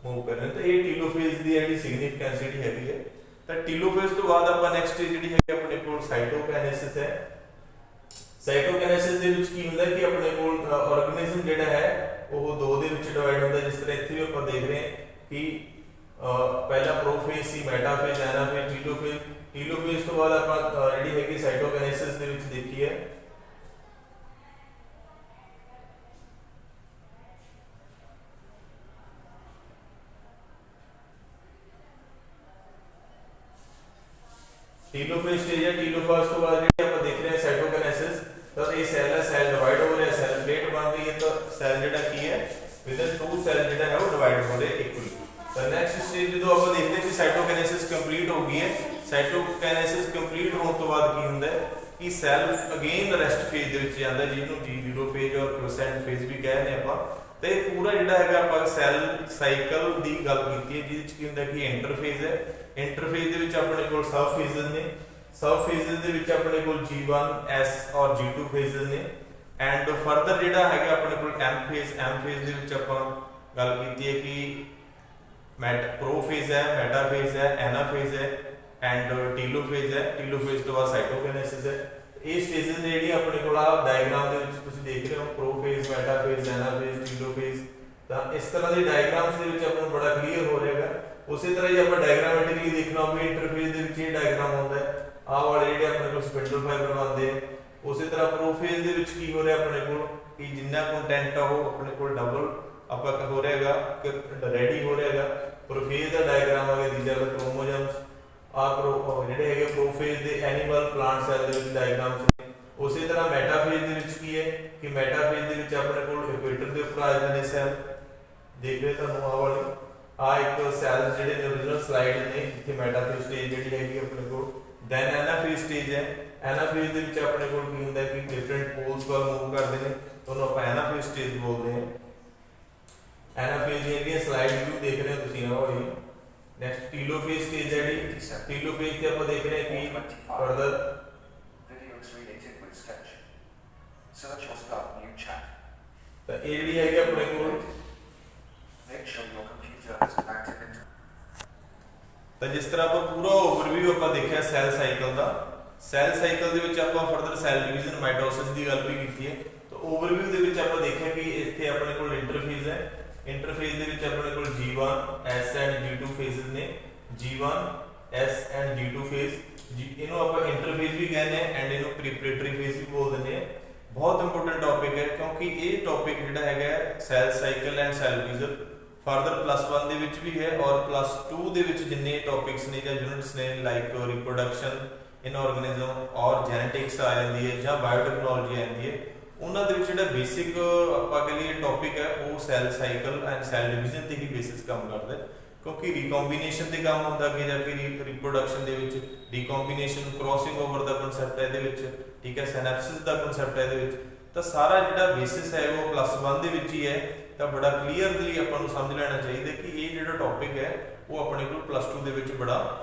ਮੂਵ ਕਰ ਰਹੇ ਨੇ। ਤਾਂ ਇਹ ਟੀਲੋਫੇਜ਼ ਦੀ ਜਿਹੜੀ ਸਿਗਨੀਫੀਕੈਂਸ ਜਿਹੜੀ ਹੈਗੀ ਹੈ। ਤਾਂ ਟੀਲੋਫੇਜ਼ ਤੋਂ ਬਾਅਦ ਆਪਾਂ ਨੈਕਸਟ ਜਿਹੜੀ ਹੈਗੀ ਆਪਣੇ ਕੋਲ ਸਾਈਟੋਕਾਈਨੇਸਿਸ ਹੈ। ਸਾਈਟੋਕਾਈਨੇਸਿਸ ਦੇ ਵਿੱਚ ਕੀ ਹੁੰਦਾ ਕਿ ਆਪਣੇ ਕੋਲ ਆਰਗੇਨਿਜ਼ਮ ਜਿਹੜਾ ਹੈ ਉਹ ਦੋ ਦੇ ਵਿੱਚ ਡਿਵਾਈਡ ਹੁੰਦਾ, ਜਿਸ ਤਰ੍ਹਾਂ ਇੱਥੇ ਵੀ ਆਪਾਂ ਦੇਖ ਰਹੇ ਹਾਂ ਕਿ ਪਹਿਲਾ ਪ੍ਰੋਫੇਜ਼ ਸੀ, ਮੈਟਾਫੇਜ਼, ਐਨਾਫੇਜ਼, ਟੀਲੋਫੇਜ਼। ਟੀਲੋਫੇਜ਼ ਤੋਂ ਬਾਅਦ ਆਪਾਂ ਜਿਹੜੀ ਹੈਗੀ ਸਾਈਟੋਕਾਈਨੇਸਿਸ ਦੇ ਵਿੱਚ ਦੇਖੀ ਹੈ। ਟੀਲੋਫੇਜ਼ ਸਟੇਜ ਹੈ। ਟੀਲੋਫਾਜ਼ ਤੋਂ ਬਾਅਦ ਜਿਹੜੀ ਆਪਾਂ ਦੇਖ ਰਹੇ ਹਾਂ ਸਾਈਟੋਕਾਈਨੇਸਿਸ, ਤਾਂ ਇਹ ਸੈੱਲ ਹੈ, ਸੈੱਲ ਡਿਵਾਈਡ ਹੋ ਰਿਹਾ, ਸੈੱਲ ਪਲੇਟ ਬਣ ਰਹੀ ਹੈ, ਤਾਂ ਸੈੱਲ ਜਿਹੜਾ ਕੀ ਹੈ ਵਿਦਨ ਟੂ ਸੈੱਲ ਜਿਹੜਾ ਹੈ ਉਹ ਡਿਵਾਈਡ ਹੋ ਰਿਹਾ ਇਕੁਅਲੀ। ਤਾਂ ਨੈਕਸਟ ਸਟੇਜ ਜਦੋਂ ਆਪਾਂ ਦੇਖਦੇ ਹਾਂ ਕਿ ਸਾਈਟੋਕਾਈਨੇਸਿਸ ਕੰਪਲੀਟ ਹੋ ਗਈ ਹੈ। ਸਾਈਟੋਕਾਈਨੇਸਿਸ ਕੰਪਲੀਟ ਹੋਣ ਤੋਂ ਬਾਅਦ ਕੀ ਹੁੰਦਾ ਹੈ ਕਿ ਸੈੱਲ ਅਗੇਨ ਰੈਸਟ ਫੇਜ਼ ਦੇ ਵਿੱਚ ਜਾਂਦਾ, ਜਿਹਨੂੰ G0 ਫੇਜ਼ ਔਰ ਕ੍ਰੋਸੈਂਟ ਫੇਜ਼ ਵੀ ਕਹਿੰਦੇ ਆਪਾਂ। ਤੇ ਪੂਰਾ ਜਿਹੜਾ ਹੈਗਾ ਆਪਾਂ ਸੈੱਲ ਸਾਈਕਲ ਦੀ ਗੱਲ ਕੀਤੀ ਹੈ, ਜਿਹਦੇ ਵਿੱਚ ਕੀ ਹੁੰਦਾ ਕਿ ਇੰਟਰਫੇਜ਼ ਹੈ। ਇੰਟਰਫੇਜ਼ ਦੇ ਵਿੱਚ ਆਪਣੇ ਕੋਲ ਸਬ ਫੇਜ਼ਸ ਨੇ। ਸਬ ਫੇਜ਼ਸ ਦੇ ਵਿੱਚ ਆਪਣੇ ਕੋਲ G1, S ਔਰ G2 ਫੇਜ਼ਸ ਨੇ। ਐਂਡ ਫਰਦਰ ਜਿਹੜਾ ਹੈਗਾ ਆਪਣੇ ਕੋਲ M ਫੇਜ਼। M ਫੇਜ਼ ਦੇ ਵਿੱਚ ਆਪਾਂ ਗੱਲ ਕੀਤੀ ਹੈ ਕਿ ਪ੍ਰੋਫੇਜ਼ ਹੈ, ਮੈਟਾਫੇਜ਼ ਹੈ, ਐਨਾਫੇਜ਼ ਹੈ ਐਂਡ ਟੀਲੋਫੇਜ਼ ਹੈ। ਟੀਲੋਫੇਜ਼ ਤੋਂ ਬਾਅਦ ਸਾਈਟੋਕਾਈਨੇਸਿਸ ਹੈ। ਇਹ ਸਟੇਜਸ ਨੇ ਜਿਹੜੀ ਆਪਣੇ ਕੋਲ ਆ ਡਾਇਗਰਾਮ ਦੇ ਵਿੱਚ ਤੁਸੀਂ ਦੇਖ ਰਹੇ ਹੋ, ਪ੍ਰੋਫੇਜ਼, ਮੈਟਾਫੇਜ਼, ਐਨਾਫੇਜ਼, ਟੀਲੋਫੇਜ਼। ਤਾਂ ਇਸ ਤਰ੍ਹਾਂ ਦੇ ਡਾਇਗਰਾਮਸ ਦੇ ਵਿੱਚ ਆਪਾਂ ਨੂੰ ਬੜਾ ਕਲੀਅਰ ਹੋ ਰਿਹਾ ਹੈਗਾ। ਉਸੇ ਤਰ੍ਹਾਂ ਹੀ ਆਪਾਂ ਡਾਇਗਰਾਮੈਟਿਕਲੀ ਦੇਖਣਾ ਹੋਵੇ, ਇੰਟਰਫੇਜ਼ ਦੇ ਵਿੱਚ ਇਹ ਡਾਇਗਰਾਮ ਹੁੰਦਾ ਹੈ, ਆਹ ਵਾਲੇ ਜਿਹੜੇ ਆਪਣੇ ਕੋਲ ਸਪਿੰਡਲ ਫਾਈਬਰ ਬਣਦੇ ਆ। ਉਸੇ ਤਰ੍ਹਾਂ ਪ੍ਰੋਫੇਜ਼ ਦੇ ਵਿੱਚ ਕੀ ਹੋ ਰਿਹਾ ਆਪਣੇ ਕੋਲ ਕਿ ਜਿੰਨਾ ਕੰਟੈਂਟ ਆ ਉਹ ਆਪਣੇ ਕੋਲ ਡਬਲ ਆਪਾਂ ਹੋ ਰਿਹਾ ਹੈਗਾ ਕਿ ਰੈਡੀ ਹੋ ਰਿਹਾ ਹੈਗਾ। ਪ੍ਰੋਫੇਜ਼ ਦਾ ਡਾਇਗਰਾਮ ਆ ਗਿਆ, these are the chromosomes। ਜਿਹੜੇ ਹੈਗੇ ਪ੍ਰੋਫੇਜ਼ ਦੇ ਐਨੀਮਲ, ਪਲਾਂਟ ਸੈੱਲ ਦੇ ਵਿੱਚ ਡਾਇਗਰਾਮਸ ਨੇ। ਉਸੇ ਤਰ੍ਹਾਂ ਮੈਟਾਫੇਜ਼ ਦੇ ਵਿੱਚ ਕੀ ਹੈ ਕਿ ਮੈਟਾਫੇਜ਼ ਦੇ ਵਿੱਚ ਆਪਣੇ ਕੋਲ ਇਕੁਏਟਰ ਦੇ ਉੱਪਰ ਆ ਜਾਂਦੇ ਨੇ ਸੈੱਲ, ਦੇਖ ਰਹੇ ਤੁਹਾਨੂੰ ਆਹ ਵਾਲੇ ਆ ਇੱਕ ਸੈੱਲ ਜਿਹੜੇ ਨੇ origignal ਸਲਾਈਡ ਨੇ, ਜਿੱਥੇ ਮੈਟਾਫੇਜ਼ ਸਟੇਜ ਜਿਹੜੀ ਹੈਗੀ ਆਪਣੇ ਕੋਲ। ਦੈਨ ਐਨਾਫੇਜ਼ ਸਟੇਜ ਹੈ। ਐਨਾਫੇਜ਼ ਦੇ ਵਿੱਚ ਆਪਣੇ ਕੋਲ ਕੀ ਹੁੰਦਾ ਕਿ ਡਿਫਰੈਂਟ ਪੋਲਸ ਵੱਲ ਮੂਵ ਕਰਦੇ ਨੇ, ਉਹਨੂੰ ਆਪਾਂ ਐਨਾਫੇਜ਼ ਸਟੇਜ ਬੋਲਦੇ ਹਾਂ। ਐਨਾਫੇਜ਼ ਦੀ ਜਿਹੜੀ ਸਲਾਈਡ ਵੀ ਦੇਖ ਰਹੇ ਹੋ ਤੁਸੀਂ ਆਹ ਵਾਲੀ। ਨੈਕਸਟ ਟੀਲੋਫੇਜ਼ ਸਟੇਜ ਹੈ ਜਿਹੜੀ। ਟੀਲੋਫੇਜ਼ ਤੇ ਆਪਾਂ ਦੇਖ ਰਹੇ ਹਾਂ ਕਿ ਫਰਦਰ ਤਾਂ ਇਹ ਜਿਹੜੀ ਹੈਗੀ ਆਪਣੇ ਕੋਲ ਤਾਂ ਜਿਸ ਤਰ੍ਹਾਂ ਆਪਾਂ ਪੂਰਾ ਓਵਰਵਿਊ ਆਪਾਂ ਦੇਖਿਆ ਸੈੱਲ ਸਾਈਕਲ ਦਾ। ਸੈੱਲ ਸਾਈਕਲ ਦੇ ਵਿੱਚ ਆਪਾਂ ਫਰਦਰ ਸੈੱਲ ਡਿਵੀਜ਼ਨ, ਮਾਈਟੋਸਿਸ ਦੀ ਗੱਲ ਵੀ ਕੀਤੀ ਹੈ। ਤਾਂ ਓਵਰਵਿਊ ਦੇ ਵਿੱਚ ਆਪਾਂ ਦੇਖਿਆ ਕਿ ਇੱਥੇ ਆਪਣੇ ਕੋਲ ਇੰਟਰਫੇਜ਼ ਹੈ। ਇੰਟਰਫੇਜ਼ ਦੇ ਵਿੱਚ ਆਪਣੇ ਕੋਲ G1, S and G2 phases ਨੇ। G1, S and G2 phase, ਇਹਨੂੰ ਆਪਾਂ ਇੰਟਰਫੇਜ਼ ਵੀ ਕਹਿੰਦੇ ਆ ਐਂਡ ਇਹਨੂੰ ਪ੍ਰੀਪਰੇਟਰੀ ਫੇਜ਼ ਵੀ ਬੋਲ ਦਿੰਦੇ ਆ। ਬਹੁਤ ਇੰਪੋਰਟੈਂਟ ਟੌਪਿਕ ਹੈ ਕਿਉਂਕਿ ਇਹ ਟੌਪਿਕ ਜਿਹੜਾ ਹੈਗਾ cell cycle and cell division further +1 ਦੇ ਵਿੱਚ ਵੀ ਹੈ ਔਰ +2 ਦੇ ਵਿੱਚ ਜਿੰਨੇ ਟੌਪਿਕਸ ਨੇ ਜਾਂ ਯੂਨਿਟਸ ਨੇ ਲਾਈਕ ਰਿਪਰੋਡਕਸ਼ਨ ਇਨ ਆਰਗੇਨਿਜ਼ਮ ਔਰ ਜੈਨੇਟਿਕਸ ਆ ਜਾਂਦੀ ਹੈ ਜਾਂ ਬਾਇਓਟੈਕਨੋਲੋਜੀ ਆ ਜਾਂਦੀ ਹੈ, ਉਹਨਾਂ ਦੇ ਵਿੱਚ ਜਿਹੜਾ ਬੇਸਿਕ ਆਪਾਂ ਕਹ ਲਈਏ ਟੌਪਿਕ ਹੈ ਉਹ cell cycle and cell division ਤੇ ਹੀ ਬੇਸਿਸ ਕੰਮ ਕਰਦਾ ਹੈ। ਕਿਉਂਕਿ ਰੀਕੰਬੀਨੇਸ਼ਨ ਤੇ ਕੰਮ ਹੁੰਦਾ ਕਿ ਜਾ ਕੇ ਰਿਪਰੋਡਕਸ਼ਨ ਦੇ ਵਿੱਚ ਰੀਕੰਬੀਨੇਸ਼ਨ, ਕ੍ਰੋਸਿੰਗ ਓਵਰ ਦਾ ਕਨਸੈਪਟ ਹੈ ਇਹਦੇ ਵਿੱਚ, ਠੀਕ ਹੈ, ਸਿਨੈਪਸਿਸ ਦਾ ਕਨਸੈਪਟ ਹੈ ਇਹਦੇ ਵਿੱਚ। ਤਾਂ ਸਾਰਾ ਜਿਹੜਾ ਬੇਸਿਸ ਹੈ ਉਹ +1 ਦੇ ਵਿੱਚ ਹੀ ਹੈ। ਤਾਂ ਬੜਾ ਕਲੀਅਰਲੀ ਆਪਾਂ ਨੂੰ ਸਮਝ ਲੈਣਾ ਚਾਹੀਦਾ ਕਿ ਇਹ ਜਿਹੜਾ ਟੌਪਿਕ ਹੈ ਉਹ ਆਪਣੇ ਕੋਲ +2 ਦੇ ਵਿੱਚ ਬੜਾ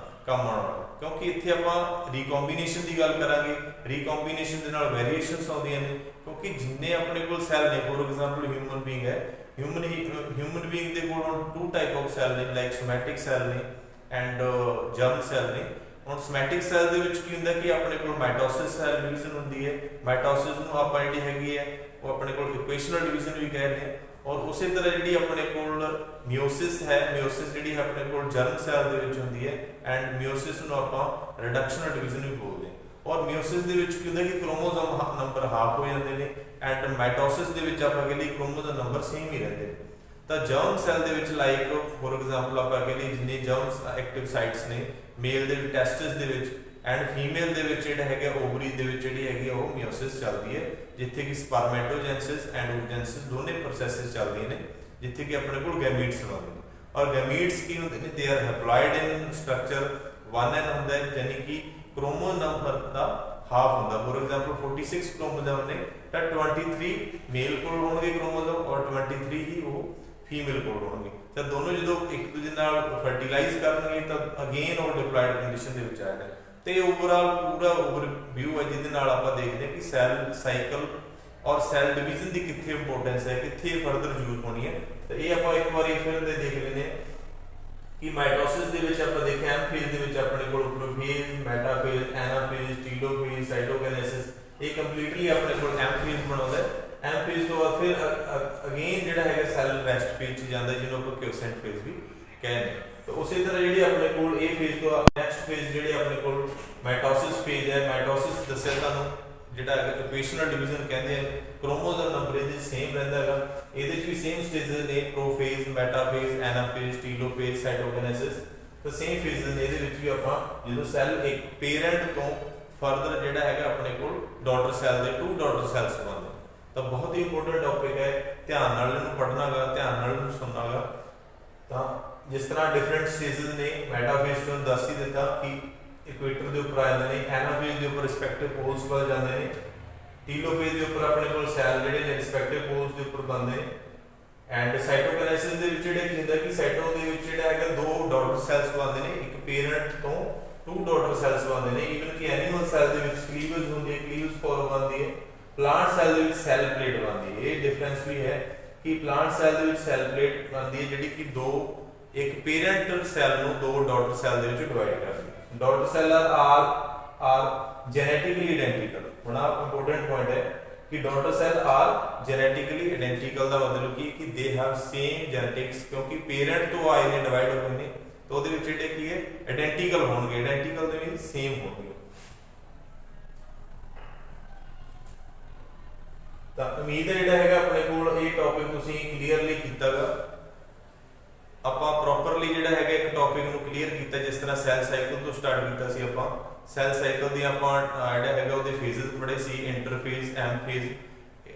ਕੰਮ ਆਉਣ ਵਾਲਾ, ਕਿਉਂਕਿ ਇੱਥੇ ਆਪਾਂ ਰੀਕੰਬੀਨੇਸ਼ਨ ਦੀ ਗੱਲ ਕਰਾਂਗੇ। ਰੀਕੰਬੀਨੇਸ਼ਨ ਦੇ ਨਾਲ ਵੇਰੀਏਸ਼ਨਸ ਆਉਂਦੀਆਂ ਨੇ ਕਿਉਂਕਿ ਜਿੰਨੇ ਆਪਣੇ ਕੋਲ ਸੈੱਲ ਨੇ, ਫੋਰ ਐਗਜ਼ਾਮਪਲ ਹਿਊਮਨ ਬੀਇੰਗ ਹੈ, ਹਿਊਮਨ ਬੀਇੰਗ ਦੇ ਕੋਲ ਹੁਣ 2 ਟਾਈਪ ਆਫ ਸੈੱਲ ਨੇ, ਲਾਈਕ ਸੋਮੈਟਿਕ ਸੈੱਲ ਨੇ ਐਂਡ ਜਰਮ ਸੈੱਲ ਨੇ। ਹੁਣ ਸੋਮੈਟਿਕ ਸੈੱਲ ਦੇ ਵਿੱਚ ਕੀ ਹੁੰਦਾ ਕਿ ਆਪਣੇ ਕੋਲ ਮਾਈਟੋਸਿਸ ਸੈੱਲ ਡਿਵੀਜ਼ਨ ਹੁੰਦੀ ਹੈ। ਮਾਈਟੋਸਿਸ ਨੂੰ ਆਪਾਂ ਜਿਹੜੀ ਹੈਗੀ ਹੈ ਉਹ ਆਪਣੇ ਕੋਲ ਇਕੁਏਸ਼ਨਲ ਡਿਵੀਜ਼ਨ ਵੀ ਕਹਿੰਦੇ ਆ। ਔਰ ਉਸੇ ਤਰ੍ਹਾਂ ਜਿਹੜੀ ਆਪਣੇ ਕੋਲ ਮਿਓਸਿਸ ਹੈ, ਮਿਓਸਿਸ ਜਿਹੜੀ ਆਪਣੇ ਕੋਲ ਜਰਮ ਸੈੱਲ ਦੇ ਵਿੱਚ ਹੁੰਦੀ ਹੈ ਐਂਡ ਮਿਓਸਿਸ ਨੂੰ ਆਪਾਂ ਰਿਡਕਸ਼ਨਲ ਡਿਵੀਜ਼ਨ ਵੀ ਬੋਲਦੇ ਹਾਂ। ਔਰ ਮਿਓਸਿਸ ਦੇ ਵਿੱਚ ਕੀ ਹੁੰਦਾ ਕਿ ਕ੍ਰੋਮੋਸੋਮ ਨੰਬਰ ਹਾਫ ਹੋ ਜਾਂਦੇ ਨੇ ਐਂਡ ਮਾਈਟੋਸਿਸ ਦੇ ਵਿੱਚ ਆਪਾਂ ਕਹਿੰਦੇ ਕ੍ਰੋਮੋਸੋਮ ਨੰਬਰ ਸੇਮ ਹੀ ਰਹਿੰਦੇ ਨੇ। ਤਾਂ ਜਰਮ ਸੈੱਲ ਦੇ ਵਿੱਚ ਲਾਈਕ ਫੋਰ ਐਗਜ਼ਾਮਪਲ ਆਪਾਂ ਕਹਿੰਦੇ ਜਿੰਨੇ ਜਰਮਸ ਐਕਟਿਵ ਸਾਈਟਸ ਨੇ, ਮੇਲ ਦੇ ਵਿੱਚ ਟੈਸਟਿਸ ਦੇ ਵਿੱਚ ਐਂਡ ਫੀਮੇਲ ਦੇ ਵਿੱਚ ਜਿਹੜਾ ਹੈਗਾ ਓਵਰੀ ਦੇ ਵਿੱਚ ਜਿਹੜੀ ਹੈਗੀ ਉਹ ਮਿਓਸਿਸ ਚੱਲਦੀ ਹੈ, ਜਿੱਥੇ ਕਿ ਸਪਰਮੈਟੋਜੈਨਸਿਸ ਐਂਡ ਓਵੋਜੈਨਸਿਸ ਦੋਨੇ ਪ੍ਰੋਸੈਸਿਸ ਚੱਲਦੀਆਂ ਨੇ, ਜਿੱਥੇ ਕਿ ਆਪਣੇ ਕੋਲ ਗੈਮੀਟਸ ਬਣਦੇ ਨੇ। ਔਰ ਗੈਮੀਟਸ ਕੀ ਹੁੰਦੇ ਨੇ, they are ਹੈਪਲੋਇਡ in structure 1n ਹੁੰਦਾ ਹੈ, ਯਾਨੀ ਕਿ ਕ੍ਰੋਮੋਸੋਮ ਨੰਬਰ ਦਾ ਹਾਫ ਹੁੰਦਾ। ਫੋਰ ਐਗਜ਼ਾਮਪਲ 46 ਕ੍ਰੋਮੋਸੋਮ ਨੇ ਤਾਂ 23 ਮੇਲ ਕੋਲ ਹੋਣਗੇ ਕ੍ਰੋਮੋਸੋਮ ਔਰ 23 ਹੀ ਉਹ ਫੀਮੇਲ ਕੋਲ ਹੋਣਗੇ। ਤਾਂ ਦੋਨੋਂ ਜਦੋਂ ਇੱਕ ਦੂਜੇ ਨਾਲ ਫਰਟੀਲਾਈਜ਼ ਕਰਨਗੇ ਤਾਂ ਅਗੇਨ ਉਹ ਡਿਪਲਾਇਡ ਕੰਡੀਸ਼ਨ ਦੇ ਵਿੱਚ ਆਏਗਾ। ਤੇ ਓਵਰਆਲ ਪੂਰਾ ਓਵਰਵਿਊ ਹੈ ਜਿਹਦੇ ਨਾਲ ਆਪਾਂ ਦੇਖਦੇ ਹਾਂ ਕਿ ਸੈੱਲ ਸਾਈਕਲ ਔਰ ਸੈੱਲ ਡਿਵੀਜ਼ਨ ਦੀ ਕਿੱਥੇ ਇੰਪੋਰਟੈਂਸ ਹੈ, ਕਿੱਥੇ ਫਰਦਰ ਯੂਜ਼ ਹੋਣੀ ਹੈ। ਤੇ ਇਹ ਆਪਾਂ ਇੱਕ ਵਾਰੀ ਫਿਰ ਦੇ ਦੇਖ ਲੈਂਦੇ ਹਾਂ ਕਿ ਮਾਈਟੋਸਿਸ ਦੇ ਵਿੱਚ ਆਪਾਂ ਦੇਖਿਆ ਐਮ ਫੇਜ਼ ਦੇ ਵਿੱਚ ਆਪਣੇ ਕੋਲ ਪ੍ਰੋਫੇਜ਼, ਮੈਟਾਫੇਜ਼, ਐਨਾਫੇਜ਼, ਟੀਲੋਫੇਜ਼, ਸਾਈਟੋਕਿਨੇਸਿਸ, ਇਹ ਕੰਪਲੀਟਲੀ ਆਪਣੇ ਕੋਲ ਐਮ ਫੇਜ਼ ਬਣਾਉਂਦਾ ਹੈ। ਐਮ ਫੇਜ਼ ਤੋਂ ਬਾਅਦ ਫਿਰ ਅਗੇਨ ਜਿਹੜਾ ਹੈਗਾ ਸੈੱਲ ਰੈਸਟ ਫੇਜ਼ 'ਚ ਜਾਂਦਾ, ਜਿਹਨੂੰ ਆਪਾਂ ਕਿਊਸੈਂਟ ਫੇਜ਼ ਵੀ ਕਹਿੰਦੇ ਹਾਂ। तो उसी तरह ਜਿਹੜੀ ਆਪਣੇ ਕੋਲ ਇਹ ਫੇਜ਼ ਤੋਂ ਨੈਕਸਟ ਫੇਜ਼ ਜਿਹੜੇ ਆਪਣੇ ਕੋਲ ਮਾਈਟੋਸਿਸ ਫੇਜ਼ ਹੈ। ਮਾਈਟੋਸਿਸ ਦੱਸਿਆ ਤੁਹਾਨੂੰ ਜਿਹੜਾ ਇਕੁਏਸ਼ਨਲ ਡਿਵੀਜ਼ਨ ਕਹਿੰਦੇ ਆ, ਕ੍ਰੋਮੋਸੋਮ ਨੰਬਰ ਇਹਦੇ ਸੇਮ ਰਹਿੰਦਾ ਹੈਗਾ। ਇਹਦੇ 'ਚ ਵੀ ਸੇਮ ਸਟੇजेस ਨੇ, ਪ੍ਰੋਫੇਜ਼, ਮੈਟਾਫੇਜ਼, ਐਨਾਫੇਜ਼, ਟੀਲੋਫੇਜ਼, ਸਾਈਟੋਕਿਨੇਸਿਸ। ਤਾਂ ਸੇਮ ਫੇਜ਼ਸ ਨੇ ਇਹਦੇ ਵਿੱਚ ਵੀ। ਆਪਾਂ ਜਦੋਂ ਸੈੱਲ ਇੱਕ ਪੇਰੈਂਟ ਤੋਂ ਫਰਦਰ ਜਿਹੜਾ ਹੈਗਾ ਆਪਣੇ ਕੋਲ ਡਾਟਰ ਸੈੱਲ ਦੇ 2 ਡਾਟਰ ਸੈੱਲਸ ਬਣਦੇ, ਤਾਂ ਬਹੁਤ ਹੀ ਇੰਪੋਰਟੈਂਟ ਟੌਪਿਕ ਹੈ। ਧਿਆਨ ਨਾਲ ਇਹਨੂੰ ਪੜ੍ਹਨਾਗਾ, ਧਿਆਨ ਨਾਲ ਇਹਨੂੰ ਸੁਣਨਾਗਾ। ਤਾਂ जिस तरह डिफरेंट स्टेजेस ने, मैटाफेज तो दस ही दिता कि इक्वेटर के उपर आ जाते हैं, एनाफेज के उपर रिस्पैक्टिव पोल्स बन जाते हैं, टीलोफेज के उपर अपने को सैल जोड़े ने रिस्पैक्टिव पोल्स के उपर बनते हैं। एंड साइटोकिनेसिस के विच जिहड़ा की हुंदा कि साइटो दे विच जिहड़ा हैगा 2 डॉटर सैल्स बनते हैं, एक पेरेंट तो 2 डॉटर सैल्स बनते हैं। ईवन कि एनीमल सैल दे विच क्लीवेज हुंदी है, क्लीवेज फॉर्म बनती है। प्लांट सैल दे विच सैल प्लेट बनती है। ये डिफरेंस भी है कि प्लांट सैल दे विच सैल प्लेट बनती है जिहड़ी कि 2 एक पेरेंट सैल ਨੂੰ 2 ਡਾਟਰ ਸੈੱਲ ਦੇ ਵਿੱਚ ਡਿਵਾਈਡ ਕਰਦੀ। Daughter cell are genetically identical. ਹੁਣ ਆਹ ਇੰਪੋਰਟੈਂਟ ਪੁਆਇੰਟ ਹੈ ਕਿ daughter cell are genetically identical ਦਾ ਮਤਲਬ ਕਿ ਦੇ ਹੈਵ ਸੇਮ ਜੈਨੇਟਿਕਸ, ਕਿਉਂਕਿ ਪੇਰੈਂਟ ਤੋਂ ਆਏ ਨੇ, ਡਿਵਾਈਡ ਹੋਏ ਨੇ, ਤਾਂ ਉਹਦੇ ਵਿੱਚ ਜਿਹੜੇ ਕੀ ਹੈ ਆਇਡੈਂਟੀਕਲ ਹੋਣਗੇ। ਆਇਡੈਂਟੀਕਲ ਦੇ ਮੀਨਸ ਸੇਮ ਹੋਣਗੇ। ਤਾਂ ਉਮੀਦ ਹੈ ਜਿਹੜਾ ਹੈਗਾ ਆਪਣੇ ਕੋਲ ਇਹ ਟੌਪਿਕ ਤੁਸੀਂ ਕਲੀਅਰਲੀ ਕੀਤਾਗਾ। ਆਪਾਂ ਪ੍ਰੋਪਰਲੀ ਜਿਹੜਾ ਹੈਗਾ ਇੱਕ ਟੌਪਿਕ ਨੂੰ ਕਲੀਅਰ ਕੀਤਾ। ਜਿਸ ਤਰ੍ਹਾਂ ਸੈੱਲ ਸਾਈਕਲ ਤੋਂ ਸਟਾਰਟ ਕੀਤਾ ਸੀ ਆਪਾਂ। ਸੈੱਲ ਸਾਈਕਲ ਦੀ ਆਪਾਂ ਜਿਹੜਾ ਹੈਗਾ ਉਹਦੇ ਫੇਜ਼ਸ ਪੜ੍ਹੇ ਸੀ, ਇੰਟਰਫੇਜ਼, ਐਮ ਫੇਜ਼।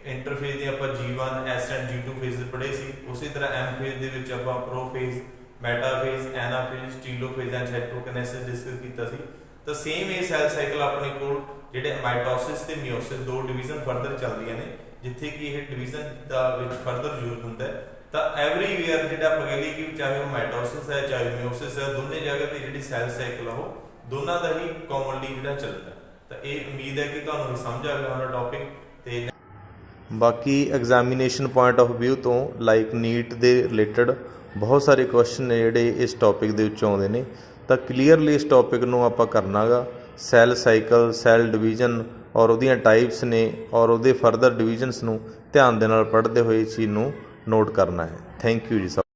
ਇੰਟਰਫੇਜ਼ ਦੇ ਆਪਾਂ G1, S and G2 phases ਪੜ੍ਹੇ ਸੀ। ਉਸੇ ਤਰ੍ਹਾਂ ਐਮ ਫੇਜ਼ ਦੇ ਵਿੱਚ ਆਪਾਂ ਪ੍ਰੋਫੇਜ਼, ਮੈਟਾਫੇਜ਼, ਐਨਾਫੇਜ਼, ਟੀਲੋਫੇਜ਼ ਐਂਡ ਸਾਈਟੋਕਿਨੇਸਿਸ ਡਿਸਕਸ ਕੀਤਾ ਸੀ। ਤਾਂ ਸੇਮ ਇਹ ਸੈੱਲ ਸਾਈਕਲ ਆਪਣੇ ਕੋਲ ਜਿਹੜੇ ਮਾਈਟੋਸਿਸ ਤੇ ਮਿਓਸਿਸ 2 ਡਿਵੀਜ਼ਨ ਫਰਦਰ ਚੱਲਦੀਆਂ ਨੇ, ਜਿੱਥੇ ਕਿ ਇਹ ਡਿਵੀਜ਼ਨ ਦਾ ਵਿੱਚ ਫਰਦਰ ਯੂਜ਼ ਹੁੰਦਾ ਹੈ। ਤਾਂ ਐਵਰੀਵੇਅਰ ਜਿਹੜਾ ਆਪਾਂ ਕਹ ਲਈਏ ਕਿ ਚਾਹੇ ਉਹ ਮਾਈਟੋਸਿਸ ਹੈ ਚਾਹੇ ਮਿਓਸਿਸ ਹੈ, ਦੋਨੇ ਜਗ੍ਹਾ ਤੇ ਜਿਹੜੀ ਸੈੱਲ ਸਾਈਕਲ ਆ ਉਹ ਦੋਨਾਂ ਦਾ ਹੀ ਕਾਮਨਲੀ ਜਿਹੜਾ ਚੱਲਦਾ। ਤਾਂ ਇਹ ਉਮੀਦ ਹੈ ਕਿ ਤੁਹਾਨੂੰ ਸਮਝ ਆ ਗਿਆ ਹੋਣਾ ਟੌਪਿਕ। ਤੇ ਬਾਕੀ ਐਗਜ਼ਾਮੀਨੇਸ਼ਨ ਪੁਆਇੰਟ ਆਫ ਵਿਊ ਤੋਂ ਲਾਈਕ ਨੀਟ ਦੇ ਰਿਲੇਟਡ ਬਹੁਤ ਸਾਰੇ ਕੁਐਸਚਨ ਨੇ ਜਿਹੜੇ ਇਸ ਟੌਪਿਕ ਦੇ ਵਿੱਚ ਆਉਂਦੇ ਨੇ। ਤਾਂ ਕਲੀਅਰਲੀ ਇਸ ਟੌਪਿਕ ਨੂੰ ਆਪਾਂ ਕਰਨਾਗਾ। ਸੈੱਲ ਸਾਈਕਲ, ਸੈੱਲ ਡਿਵੀਜ਼ਨ ਔਰ ਉਹਦੀਆਂ ਟਾਈਪਸ ਨੇ ਔਰ ਉਹਦੇ ਫਰਦਰ ਡਿਵੀਜ਼ਨਸ ਨੂੰ ਧਿਆਨ ਦੇ ਨਾਲ ਪੜ੍ਹਦੇ ਹੋਏ ਇਸ ਚੀਜ਼ ਨੂੰ ਨੋਟ ਕਰਨਾ ਹੈ। ਥੈਂਕ ਯੂ ਜੀ ਸਭ।